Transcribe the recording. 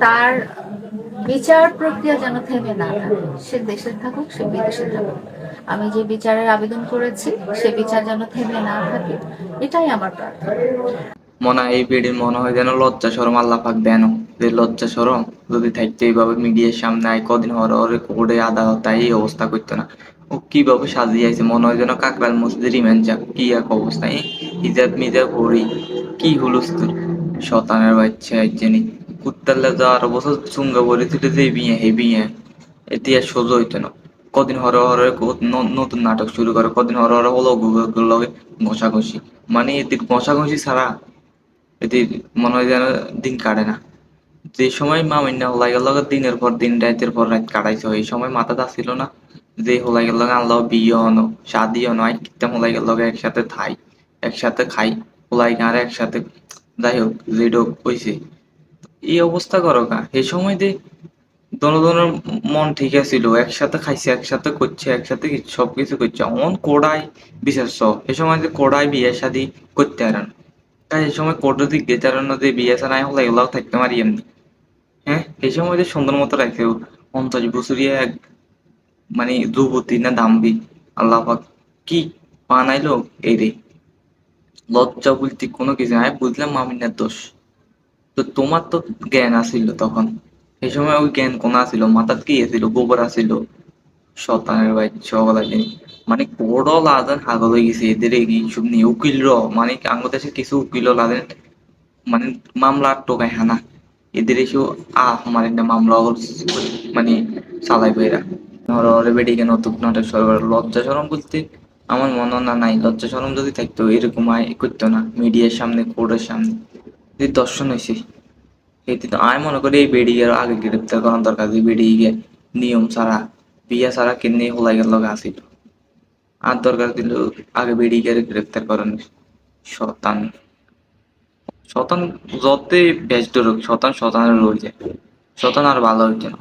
তার বিচার প্রক্রিয়া যেন থেমে না থাকে। সে দেশে থাকুক, সে বিদেশে থাকুক, আমি যে বিচারের আবেদন করেছি সে বিচার যেন থেমে না থাকে, এটাই আমার প্রার্থনা। মনে হয় এই বেডির মনে হয় যেন লজ্জা শরম আল্লাহ পাক দেন, যে লজ্জা শরম যদি থাকতো এইভাবে মিডিয়ার সামনে আয় কদিন হরে হরে কোর্টে আদালত এই অবস্থা করতো না। ও কিভাবে সাজিয়েছে মনে হয় যেন কাকরাল মসজিদের ইমাম যাক কি এক অবস্থা, হিজাব মিজাব পরি কি হুলস্থুল, শতানের বাচ্চা একজনই কুত্তাল্লা যা 12 বছর চুঙ্গা ভরে তুলে যে বিয়ে হে বিয়ে এটি আর সহ্য হইতো না। কদিন হরে হরে নতুন নাটক শুরু করে, কদিন হরে হরে হলো লগে ঘষাঘষি, মানে এদের ঘষাঘষি ছাড়া এদের মনে হয় যেন দিন কাটে না। যে সময় মামিনা হোলাইগের লগে দিনের পর দিন রাতের পর রাত কাটাইছে এই সময় মাথাটা ছিল না যে হোলাইগের লগে আনলাও বিয়ে অনো শাদি অনো আই কিতাম হোলাইগের লগে একসাথে থাই একসাথে খাই হোলাই আর একসাথে, যাই হোক যেটা হইছে এই অবস্থা করো কা এই সময় যে দনোদনের মন ঠিক আছিল, একসাথে খাইছে একসাথে করছে একসাথে সবকিছু করছে অন কোড়াই বিশেষ এ সময় যে কোড়াই বিয়ে শাদি করতে পারেন, তাই এই সময় কোর্টের দিক গেছে আর যে বিয়ে ছাড়া হলে এগুলাও থাকতে পারি এমনি। হ্যাঁ এই সময় যে সুন্দর মতো রাখছে 50 বছরিয়া এক মানে যুবতী না দাম্বি আল্লাহ পাক কি বানাইলো এই রে, লজ্জা বলতে কোনো কিছু নাই। আমি বুঝলাম মামিনার দোষ, তো তোমার তো জ্ঞান আসিল তখন, এই সময় ওই জ্ঞান কোন আসিল মাথার কি আসিল গোবর আসিল, শতানের বাচ্চা ওগুলা জিনিস মানে বড় লাদেন হাগল হয়ে গেছে এদের এই সব নিয়ে উকিল মানে বাংলাদেশের কিছু উকিল লাদেন মানে মামলা টোকায় হানা এদের এসেও মানে না মামলা মানে চালাই বইরা ওরে বেডিকে নতুন নাটক শুরু করে লজ্জা শরম বলতে আমার মনে হয় না নাই লজ্জা শরম যদি থাকতো এরকম আয় করতো না মিডিয়ার সামনে কোর্টের সামনে যে দর্শন হয়েছে এতে তো আমি মনে করি এই বেডিকে আগে গ্রেপ্তার করার দরকার, যে বেডিকে নিয়ম ছাড়া বিয়া ছাড়া কেমনি হোলাইগের লগে আসিল আর দরকার দিল আগে বেডিকে গ্রেপ্তার করেন। শতান শতান যতই বেশ ধরুক শতান শতানের রয়ে যায়, শতান আর ভালো হইতো না।